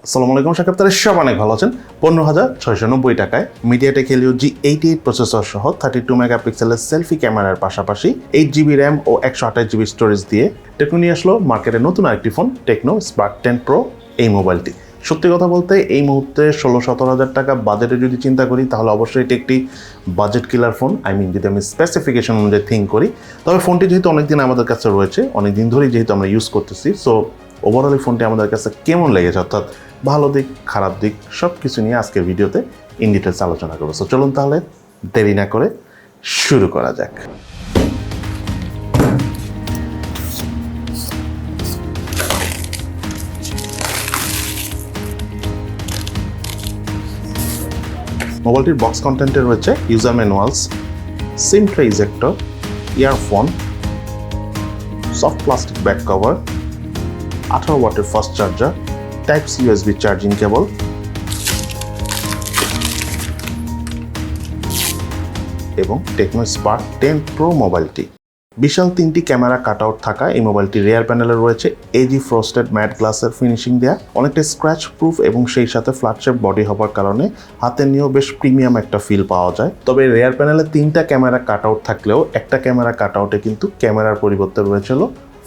আসসালামু আলাইকুম শাকিব, তারা সব অনেক ভালো আছেন। 15,690 টাকায় মিডিয়াটেক হেলিও G88 প্রসেসর সহ 32 মেগাপিক্সেলের সেলফি ক্যামেরার পাশাপাশি 8GB র্যাম ও 128GB স্টোরেজ দিয়ে টেকনো নিয়ে আসলো মার্কেটে নতুন আরেকটি ফোন, টেকনো স্পার্ক 10 প্রো। এই মোবাইলটি সত্যি কথা বলতে এই মুহূর্তে 16-17 হাজার টাকা বাজেটে যদি চিন্তা করি তাহলে অবশ্যই এটি একটি বাজেট কিলার ফোন। যদি আমি স্পেসিফিকেশন অনুযায়ী থিঙ্ক করি, তবে ফোনটি যেহেতু অনেকদিন আমাদের কাছে রয়েছে, অনেকদিন ধরেই যেহেতু আমরা ইউজ করতেছি, সো ওভারঅল এই ফোনটি আমাদের কাছে কেমন লেগেছে, অর্থাৎ ভালো দিক খারাপ দিক সব কিছু নিয়ে আজকের ভিডিওতে ইন ডিটেলস আলোচনা করবো। সো চলুন তাহলে দেরি না করে শুরু করা যাক। মোবাইলটির বক্স কন্টেন্টে রয়েছে user manuals, SIM tray ejector, earphone, soft plastic back cover, 18 ওয়াটের fast charger, type C USB charging cable এবং টেকনো স্পার্ক 10 প্রো মোবাইলটি। বিশাল 3টি ক্যামেরা কাট আউট থাকা এই মোবাইলটি রেয়ার প্যানেলে রয়েছে এজি ফ্রস্টেড ম্যাট গ্লাসের ফিনিশিং দেয়া, অনেকটা স্ক্র্যাচ প্রুফ এবং সেই সাথে ফ্ল্যাট শেপ বডি হওয়ার কারণে হাতে নিয়েও বেশ প্রিমিয়াম একটা ফিল পাওয়া যায়। তবে রেয়ার প্যানেলে 3টা ক্যামেরা কাট আউট থাকলেও একটা ক্যামেরা কাট আউটে কিন্তু ক্যামেরার পরিবর্তে রয়েছিল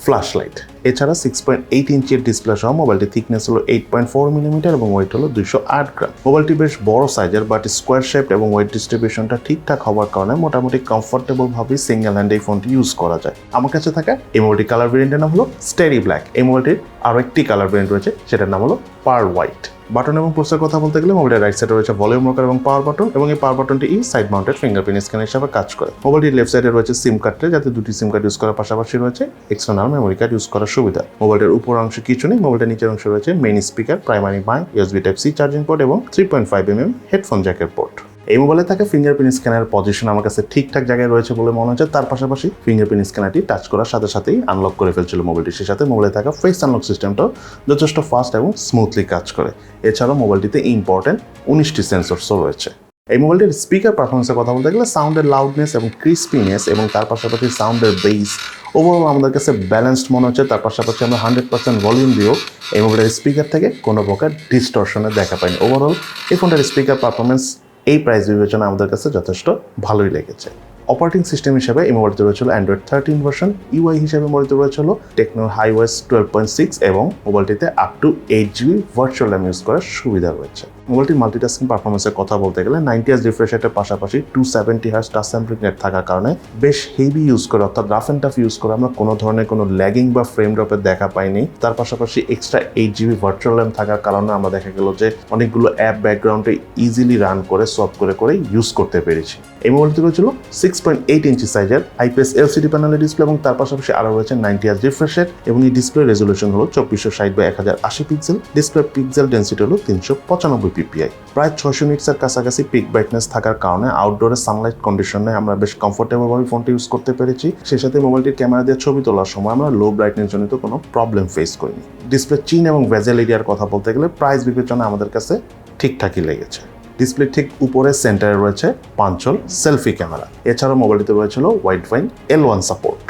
ফ্ল্যাশ লাইট। এছাড়া 6.8 ইঞ্চির ডিসপ্লে সহ মোবাইলটি থিকনেস হলো 8.4 মিলিমিটার এবং ওয়েট হলো 208 গ্রাম। মোবাইলটি বেশ বড় সাইজের, বাট স্কোয়ার শেপ এবং ওয়েট ডিস্ট্রিবিউশনটা ঠিকঠাক হওয়ার কারণে মোটামুটি কমফোর্টেবল ভাবে সিঙ্গেল হ্যান্ডে এই ফোনটি ইউজ করা যায়। আমার কাছে থাকা এই মোবাইলটি কালার ভেরিয়েন্টের নাম হলো স্টেরি ব্ল্যাক। এই মোবাইলটির আরও একটি কালার ভেরিয়েন্ট রয়েছে, সেটার নাম হলো পার হোয়াইট। বাটন এবং পোস্টের কথা বলতে গেলে মোবাইলের রাইট সাইডে রয়েছে ভলিউম রকার এবং পাওয়ার বাটন, এবং এই পাওয়ার বাটনটি সাইড মাউন্টেড ফিঙ্গারপ্রিন্ট স্ক্যানার হিসেবে কাজ করে। মোবাইলটির লেফট সাইডে রয়েছে সিম কার্ড ট্রে, যাতে দুটি সিম কার্ড ইউজ করার পাশাপাশি রয়েছে এক্সটার্নাল মেমোরি কার্ড ইউজ করার সুবিধা। মোবাইলের উপর অংশে কিছু নেই, মোবাইলের নিচের অংশে রয়েছে main speaker, primary mic, USB type C charging port এবং 3.5mm হেডফোন জ্যাকের পোর্ট। এই মোবাইলে থাকা ফিঙ্গারপ্রিন্ট স্ক্যানার পজিশন আমার কাছে ঠিকঠাক জায়গায় রয়েছে বলে মনে হচ্ছে। তার পাশাপাশি ফিঙ্গারপ্রিন্ট স্ক্যানারটি টাচ করার সাথে সাথেই আনলক করে ফেলছিল মোবাইলটি। সেই সাথে মোবাইলে থাকা ফেস আনলক সিস্টেমটাও যথেষ্ট ফাস্ট এবং স্মুথলি কাজ করে। এছাড়াও মোবাইলটিতে ইম্পর্টেন্ট 19টি সেন্সরসও রয়েছে। এই মোবাইলটির স্পিকার পারফরমেন্সের কথা বলতে গেলে সাউন্ডের লাউডনেস এবং ক্রিস্পিনেস এবং তার পাশাপাশি সাউন্ডের বেস ওভারঅল আমাদের কাছে ব্যালেন্সড মনে হচ্ছে। তার পাশাপাশি আমরা 100% ভলিউম দিয়েও এই মোবাইলের স্পিকার থেকে কোনো প্রকার ডিস্টরশনে দেখা পাইনি। ওভারঅল এই ফোনটার স্পিকার পারফরমেন্স এই প্রাইস বিবেচনা আমাদের কাছে যথেষ্ট ভালোই লেগেছে। অপারেটিং সিস্টেম হিসেবে এই মোবাইলটি রয়েছিল অ্যান্ড্রয়েড 13 ভার্সন। ইউআই হিসেবে মোবাইলটি রয়েছিল টেকনো হাইওয়েস 12.6 এবং মোবাইলটিতে up to 8GB virtual RAM use করার সুবিধা রয়েছে। মোবাইলটির মাল্টিটাস্কিং পারফরমেন্সের কথা বলতে গেলে 90Hz রিফ্রেশ রেটের পাশাপাশি 270Hz টাচ স্যাম্পলিং রেট থাকার কারণে বেশ হেভি ইউজ করে, অর্থাৎ রাফ অ্যান্ড টাফ ইউজ করে আমরা কোনো ধরনের কোনো ল্যাগিং বা ফ্রেম ড্রপের দেখা পাইনি। তার পাশাপাশি এক্সট্রা 8GB ভার্চুয়াল র্যাম থাকার কারণে আমরা দেখা গেল যে অনেকগুলো অ্যাপ ব্যাকগ্রাউন্ডে ইজিলি রান করে সলভ করে ইউজ করতে পেরেছি। এই মোবাইলটি রয়েছিল 6.8 ইঞ্চি সাইজের আইপিএস এলসিডি প্যানেলের ডিসপ্লে এবং তার পাশাপাশি আরও রয়েছে 90Hz রিফ্রেশ রেট এবং এই ডিসপ্লে রেজলিউশন হলো 2460x1080 pixel. Display pixel density হলো 395 পিপিআই। প্রায় 600 নিটসের কাছাকাছি পিক ব্রাইটনেস থাকার কারণে আউটডোরে সানলাইট কন্ডিশনে আমরা বেশ কমফোর্টেবলভাবে ফোনটি ইউজ করতে পেরেছি। সেই সাথে মোবাইলটির ক্যামেরা দিয়ে ছবি তোলার সময় আমরা লো ব্রাইটনেস জনিত কোনো প্রবলেম ফেস করিনি। ডিসপ্লে চিন এবং ভেজেল এরিয়ার কথা বলতে গেলে প্রাইস বিবেচনা আমাদের কাছে ঠিকঠাকই লেগেছে। ডিসপ্লে ঠিক উপরে সেন্টারে রয়েছে পাঞ্চল সেলফি ক্যামেরা। এছাড়াও মোবাইলটিতে রয়েছিল ওয়াইড ফাইন L1 সাপোর্ট।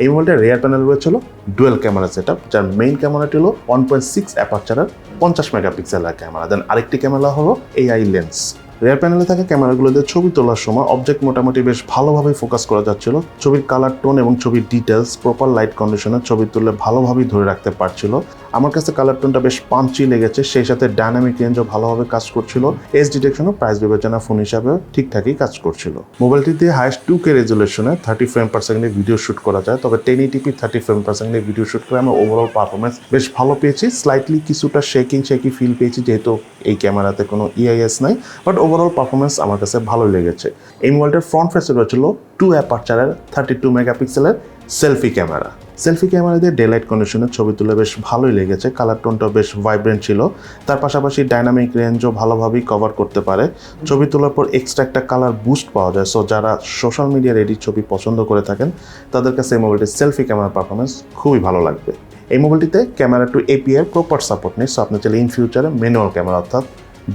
এই মোবাইলটার রেয়ার প্যানেল রয়েছিল ডুয়েল ক্যামেরা সেটআপ, যার মেইন ক্যামেরাটি হলো 1.6 অ্যাপারচারের 50 মেগাপিক্সেলের ক্যামেরা, দেন আরেকটি ক্যামেরা হলো AI লেন্স। রেয়ার প্যানেলে থাকা ক্যামেরাগুলোতে ছবি তোলার সময় অবজেক্ট মোটামুটি বেশ ভালোভাবে ফোকাস করা যাচ্ছিল। ছবির কালার টোন এবং ছবির ডিটেলস প্রপার লাইট কন্ডিশনে ছবি তুললে ভালোভাবেই ধরে রাখতে পারছিল। আমার কাছে কালার টোনটা বেশ পাঞ্চি লেগেছে, সেই সাথে ডায়নামিক রেঞ্জও ভালোভাবে কাজ করছিল। এজ ডিটেকশনও প্রাইস বিবেচনা ফোন হিসাবে ঠিকঠাকই কাজ করছিল। মোবাইলটি দিয়ে হাইয়েস্ট 2K রেজুলেশনে 30 ফ্রেম পার সেকেন্ডে ভিডিও শ্যুট করা যায়, তবে 1080p 30 ফ্রেম পার সেকেন্ডে ভিডিও শ্যুট করে আমরা ওভারঅল পারফরমেন্স বেশ ভালো পেয়েছি। স্লাইটলি কিছুটা শেকি ফিল পেয়েছি, যেহেতু এই ক্যামেরাতে কোনো EIS নাই, বাট ওভারঅল পারফরমেন্স আমার কাছে ভালোই লেগেছে। এই মোবাইলটার ফ্রন্ট ফেসে রয়েছিল 2 অ্যাপারচারের 32 মেগাপিক্সেলের সেলফি ক্যামেরা। সেলফি ক্যামেরা দিয়ে ডেলাইট কন্ডিশনের ছবি তুলে বেশ ভালোই লেগেছে। কালার টোনটা বেশ ভাইব্রেন্ট ছিল, তার পাশাপাশি ডাইনামিক রেঞ্জও ভালোভাবেই কভার করতে পারে। ছবি তোলার পর এক্সট্রা একটা কালার বুস্ট পাওয়া যায়। সো যারা সোশ্যাল মিডিয়ার এডিট ছবি পছন্দ করে থাকেন তাদের কাছে এই মোবাইলটির সেলফি ক্যামেরা পারফরমেন্স খুবই ভালো লাগবে। এই মোবাইলটিতে camera two API proper support নেই, সো আপনি চাইলে ইন ফিউচারে ম্যানুয়াল ক্যামেরা অর্থাৎ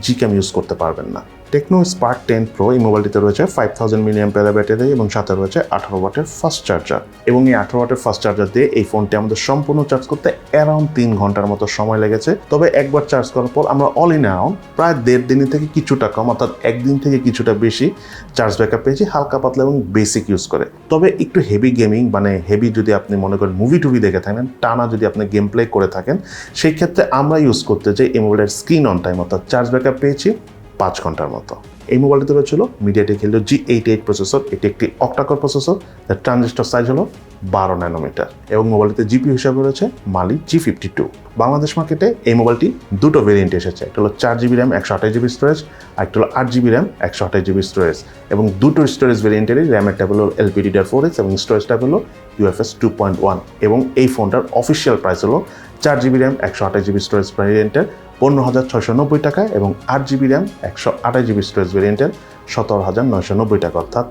GCAM ইউজ করতে পারবেন না। টেকনো স্পার্ক 10 প্রো এই মোবাইলটিতে রয়েছে 5000 mAh ব্যাটারি এবং সাথে রয়েছে 18 ওয়াটের ফাস্ট চার্জার, এবং এই 18 ওয়াটের ফাস্ট চার্জার দিয়ে এই ফোনটি আমাদের সম্পূর্ণ চার্জ করতে অ্যারাউন্ড 3 ঘন্টার মতো সময় লেগেছে। তবে একবার চার্জ করার পর আমরা অল ইন অ্যারাউন্ড প্রায় 1.5 দিন থেকে কিছুটা কম, অর্থাৎ একদিন থেকে কিছুটা বেশি চার্জ ব্যাকআপ পেয়েছি হালকা পাতলা এবং বেসিক ইউজ করে। তবে একটু হেভি গেমিং মানে হেভি যদি আপনি মনে করেন মুভি টুভি দেখে থাকেন, টানা যদি আপনি গেম প্লে করে থাকেন, সেই ক্ষেত্রে আমরা ইউজ করতে চাই এই মোবাইলের স্ক্রিন অন টাইম অর্থাৎ চার্জ ব্যাকআপ পেয়েছি 5 ঘন্টার মতো। এই মোবাইলটিতে রয়েছিল মিডিয়াটেক হিলিও G88 প্রসেসর, এটি একটি অক্টাকোর প্রসেসর, যার ট্রানজিস্টর সাইজ হলো 12 ন্যানোমিটার, এবং মোবাইলটিতে জিপিইউ হিসাবে রয়েছে মালি G52। বাংলাদেশ মার্কেটে এই মোবাইলটি দুটো ভেরিয়েন্ট এসেছে, একটা হলো 4GB র্যাম 128GB স্টোরেজ, আর একটা হলো 8GB র্যাম 128GB স্টোরেজ, এবং দুটো স্টোরেজ ভেরিয়েন্টেরই র্যামের ট্যাব হলো LPDDR4X এবং স্টোরেজ ট্যাব হলো UFS 2.1, এবং এই ফোনটার অফিসিয়াল প্রাইস হলো 4GB র্যাম 128GB স্টোরেজ ভেরিয়েন্টের 15,690 টাকা এবং 8GB র্যাম 128GB স্টোরেজ ভেরিয়েন্টের 17,990 টাকা, অর্থাৎ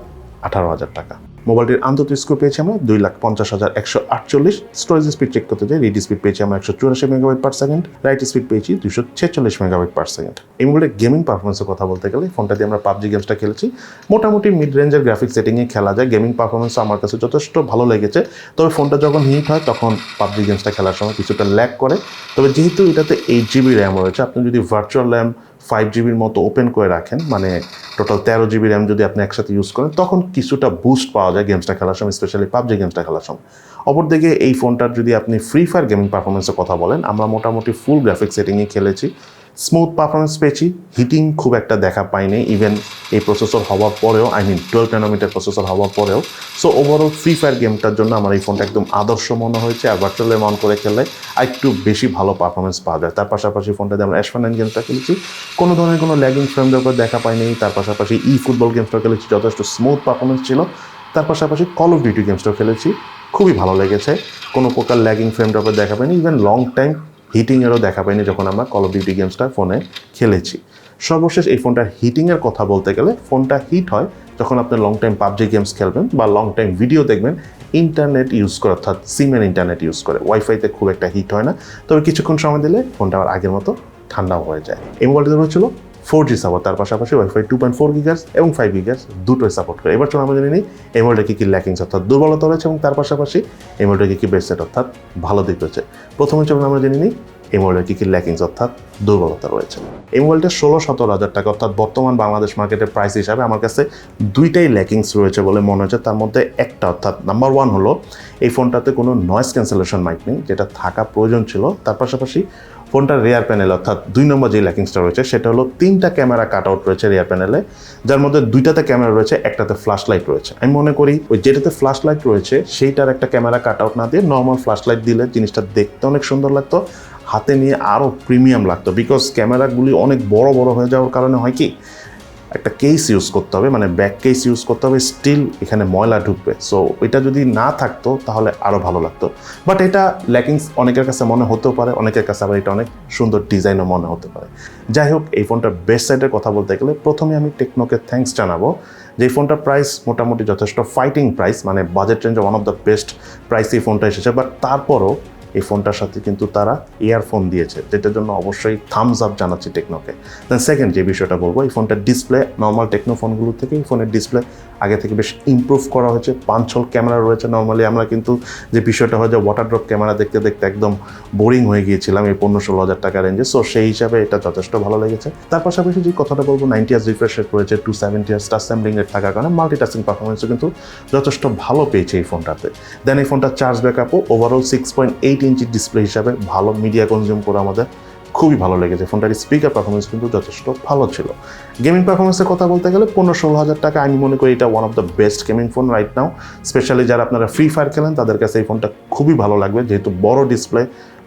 18,000 টাকা। মোবাইলটির আন্তর্জাতিক স্কোর পেয়েছি আমরা 2,50,148। স্টোরেজ স্পিড চেক করতে যাই, রিড স্পিড পেয়েছি আমরা 184 MB/s, রাইট স্পিড পেয়েছি 246 MB/s। এই মোবাইলের গেমিং পারফরমেন্সের কথা বলতে গেলে ফোনটা দিয়ে আমরা পাবজি গেমসটা খেলেছি, মোটামুটি মিড রেঞ্জের গ্রাফিক সেটিংয়ে খেলা যায়। গেমিং পারফরমেন্স আমার কাছে যথেষ্ট ভালো লেগেছে, তবে ফোনটা যখন হিট হয় তখন পাবজি গেমসটা খেলার সময় কিছুটা ল্যাগ করে। তবে যেহেতু এটাতে 8GB র্যাম রয়েছে, আপনি যদি ভার্চুয়াল র্যাম 5GBর মতো ওপেন করে রাখেন, মানে টোটাল 13GB র্যাম যদি আপনি একসাথে ইউজ করেন, তখন কিছুটা বুস্ট পাওয়া যায় গেমসটা খেলার সময়, স্পেশালি পাবজি গেমসটা খেলার সময়। অপরদিকে এই ফোনটার যদি আপনি ফ্রি ফায়ার গেমিং পারফরমেন্সের কথা বলেন, আমরা মোটামুটি ফুল গ্রাফিক সেটিংয়ে খেলেছি, স্মুথ পারফরমেন্স পেয়েছি, হিটিং খুব একটা দেখা পাইনি ইভেন এই প্রসেসর হওয়ার পরেও, 12 ন্যানোমিটার প্রসেসর হওয়ার পরেও। সো ওভারঅল ফ্রি ফায়ার গেমটার জন্য আমার এই ফোনটা একদম আদর্শ মনে হয়েছে, আর ভার্চুয়াল র্যাম অন করে খেললে একটু বেশি ভালো পারফরমেন্স পাওয়া যায়। তার পাশাপাশি ফোনটাতে আমরা অ্যাসফানাইন গেমসটা খেলেছি, কোনো ধরনের কোনো ল্যাগিং ফ্রেম ড্রপ দেখা পাইনি। তার পাশাপাশি ফুটবল গেমসটা খেলেছি, যথেষ্ট স্মুথ পারফরমেন্স ছিল। তার পাশাপাশি কল অফ ডিউটি গেমসটাও খেলেছি, খুবই ভালো লেগেছে, কোনো প্রকার ল্যাগিং ফ্রেম ড্রপের দেখা পাইনি, ইভেন লং টাইম হিটিংয়েরও দেখা পাইনি যখন আমরা কল অফ ডিউটি গেমসটা ফোনে খেলেছি। সর্বশেষ এই ফোনটার হিটিংয়ের কথা বলতে গেলে, ফোনটা হিট হয় যখন আপনি লং টাইম পাবজি গেমস খেলবেন বা লং টাইম ভিডিও দেখবেন ইন্টারনেট ইউজ করে, অর্থাৎ সিমের ইন্টারনেট ইউজ করে। ওয়াইফাইতে খুব একটা হিট হয় না, তবে কিছুক্ষণ সময় দিলে ফোনটা আবার আগের মতো ঠান্ডাও হয়ে যায়। এই মোবাইলটিতে হচ্ছিল 4G সাপোর্ট, তার পাশাপাশি ওয়াইফাই 2.4 GHz এবং 5 GHz দুটোই সাপোর্ট করে। এবার চলো আমরা জেনে নিই এই মোবাইলটা কী ল্যাকিংস অর্থাৎ দুর্বলতা রয়েছে, এবং তার পাশাপাশি এই মোবাইলটা কী বেস্ট অর্থাৎ ভালো দিক রয়েছে। প্রথমে চলুন আমরা জেনে নিই এই মোবাইলের কী ল্যাকিংস অর্থাৎ দুর্বলতা রয়েছে। এই মোবাইলটা 16-17 হাজার টাকা, অর্থাৎ বর্তমান বাংলাদেশ মার্কেটের প্রাইস হিসাবে আমার কাছে দুইটাই ল্যাকিংস রয়েছে বলে মনে হচ্ছে। তার মধ্যে একটা অর্থাৎ নাম্বার 1 হলো এই ফোনটাতে কোনো নয়েজ ক্যান্সেলেশন মাইক নেই, যেটা থাকা প্রয়োজন ছিল। তার পাশাপাশি ফোনটার রেয়ার প্যানেল অর্থাৎ 2 নম্বর যে ল্যাকিংসটা রয়েছে সেটা হলো 3টা ক্যামেরা কাট আউট রয়েছে রেয়ার প্যানেলে, যার মধ্যে 2টাতে ক্যামেরা রয়েছে, একটাতে ফ্ল্যাশ লাইট রয়েছে। আমি মনে করি ওই যেটাতে ফ্ল্যাশ লাইট রয়েছে সেইটার একটা ক্যামেরা কাট আউট না দিয়ে নর্মাল ফ্ল্যাশ লাইট দিলে জিনিসটা দেখতে অনেক সুন্দর লাগতো, হাতে নিয়ে আরও প্রিমিয়াম লাগতো। বিকজ ক্যামেরাগুলি অনেক বড় বড় হয়ে যাওয়ার কারণে হয় কি, একটা কেস ইউজ করতে হবে, মানে ব্যাক কেস ইউজ করতে হবে, স্টিল এখানে ময়লা ঢুকবে। সো এটা যদি না থাকতো তাহলে আরও ভালো লাগতো। বাট এটা ল্যাকিংস অনেকের কাছে মনে হতেও পারে, অনেকের কাছে আবার এটা অনেক সুন্দর ডিজাইনও মনে হতে পারে। যাই হোক, এই ফোনটার বেস্ট সাইডের কথা বলতে গেলে প্রথমে আমি টেকনোকে থ্যাঙ্কস জানাবো, যে এই ফোনটার প্রাইস মোটামুটি যথেষ্ট ফাইটিং প্রাইস, মানে বাজেট রেঞ্জে one of the best price এই ফোনটা এসেছে। বাট তারপরও এই ফোনটার সাথে কিন্তু তারা ইয়ারফোন দিয়েছে, যেটার জন্য অবশ্যই থামস আপ জানাচ্ছি টেকনোকে। দেন সেকেন্ড যে বিষয়টা বলবো, এই ফোনটার ডিসপ্লে নর্মাল টেকনো ফোনগুলো থেকে এই ফোনের ডিসপ্লে আগে থেকে বেশ ইমপ্রুভ করা হয়েছে। 5 ক্যামেরা রয়েছে। নর্মালি আমরা কিন্তু যে বিষয়টা হয় যে ওয়াটার ড্রপ ক্যামেরা দেখতে দেখতে একদম বোরিং হয়ে গিয়েছিলাম এই 15-16 হাজার টাকা রেঞ্জে। সো সেই হিসাবে এটা যথেষ্ট ভালো লেগেছে। তার পাশাপাশি যে কথাটা বলবো, 90 Hz রিফ্রেশ রেট রয়েছে, 270 Hz টাচ স্যাম্পলিং রেট থাকার কারণে মাল্টিটাস্কিং পারফরমেন্সও কিন্তু যথেষ্ট ভালো পেয়েছে এই ফোনটাতে। দেন এই ফোনটা চার্জ ব্যাকআপও ওভারঅল 6.8 ইঞ্চি ডিসপ্লে হিসাবে ভালো, মিডিয়া কনজিউম করে আমাদের খুবই ভালো লেগেছে। ফোনটার স্পিকার পারফরমেন্স কিন্তু যথেষ্ট ভালো ছিল। গেমিং পারফরমেন্সের কথা বলতে গেলে 15-16 হাজার টাকা আমি মনে করি এটা one of the best gaming phone right now. Specially যারা আপনারা ফ্রি ফায়ার খেলেন তাদের কাছে এই ফোনটা খুবই ভালো লাগবে, যেহেতু বড় ডিসপ্লে,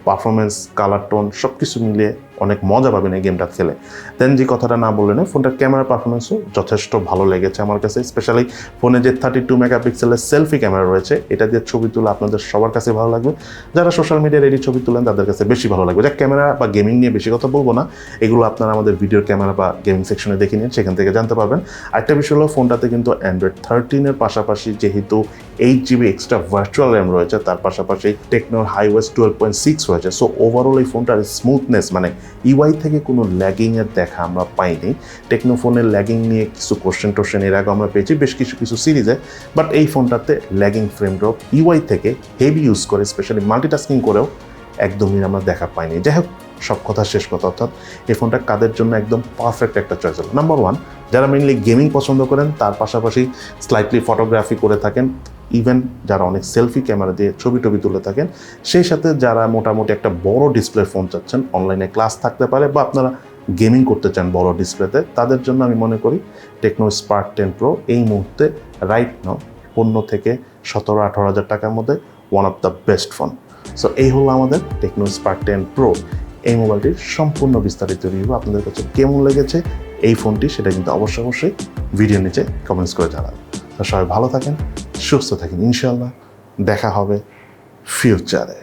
পারফরমেন্স, কালার টোন সব কিছু মিলিয়ে অনেক মজা পাবেন এই গেমটা খেলে। দেন যে কথাটা না বললেন, ফোনটার ক্যামেরা পারফরমেন্সও যথেষ্ট ভালো লেগেছে আমার কাছে। স্পেশালি ফোনে যে 32 মেগাপিক্সেলের সেলফি ক্যামেরা রয়েছে, এটা দিয়ে ছবি তোলা আপনাদের সবার কাছে ভালো লাগবে। যারা সোশ্যাল মিডিয়ায় রেডি ছবি তোলেন তাদের কাছে বেশি ভালো লাগবে। যা ক্যামেরা বা গেমিং নিয়ে বেশি কথা বলবো না, এগুলো আপনারা আমাদের ভিডিওর ক্যামেরা বা গেমিং সেকশনে দেখে নিন, সেখান থেকে জানতে পারবেন। আরেকটা বিষয় হলো ফোনটাতে কিন্তু অ্যান্ড্রয়েড 13-এর পাশাপাশি যেহেতু 8GB এক্সট্রা ভার্চুয়াল র্যাম রয়েছে, তার পাশাপাশি টেকনোর হাইওয়েস 12.6 রয়েছে। সো ওভারঅল এই ফোনটার স্মুথনেস, মানে ইউআই থেকে কোনো ল্যাগিংয়ের দেখা আমরা পাইনি। টেকনো ফোনের ল্যাগিং নিয়ে কিছু কোশ্চেন এর আগে আমরা পেয়েছি বেশ কিছু সিরিজে, বাট এই ফোনটাতে ল্যাগিং ফ্রেম ড্রপ ইউআই থেকে হেভি ইউজ করে স্পেশালি মাল্টিটাস্কিং করেও একদমই আমরা দেখা পাইনি। যাই হোক, সব কথা শেষ কথা, অর্থাৎ এই ফোনটা কাদের জন্য একদম পারফেক্ট একটা চয়েস হলো। নাম্বার 1, যারা মেইনলি গেমিং পছন্দ করেন, তার পাশাপাশি স্লাইটলি ফটোগ্রাফি করে থাকেন, ইভেন যারা অনেক সেলফি ক্যামেরা দিয়ে ছবি তুলে থাকেন, সেই সাথে যারা মোটামুটি একটা বড় ডিসপ্লে ফোন চাচ্ছেন, অনলাইনে ক্লাস থাকতে পারে বা আপনারা গেমিং করতে চান বড় ডিসপ্লেতে, তাদের জন্য আমি মনে করি টেকনো স্পার্ক 10 প্রো এই মুহূর্তে রাইট নাও 15 থেকে 17-18 হাজার টাকার মধ্যে one of the best phone. So এই হলো আমাদের টেকনো স্পার্ক 10 প্রো। এই মোবাইলটির সম্পূর্ণ বিস্তারিত রিভিউ আপনাদের কাছে কেমন লেগেছে এই ফোনটি, সেটা কিন্তু অবশ্যই ভিডিও নিচে কমেন্টস করে জানাবেন। তো সবাই ভালো থাকেন, সুস্থ থাকেন, ইনশাআল্লাহ দেখা হবে ফিউচারে।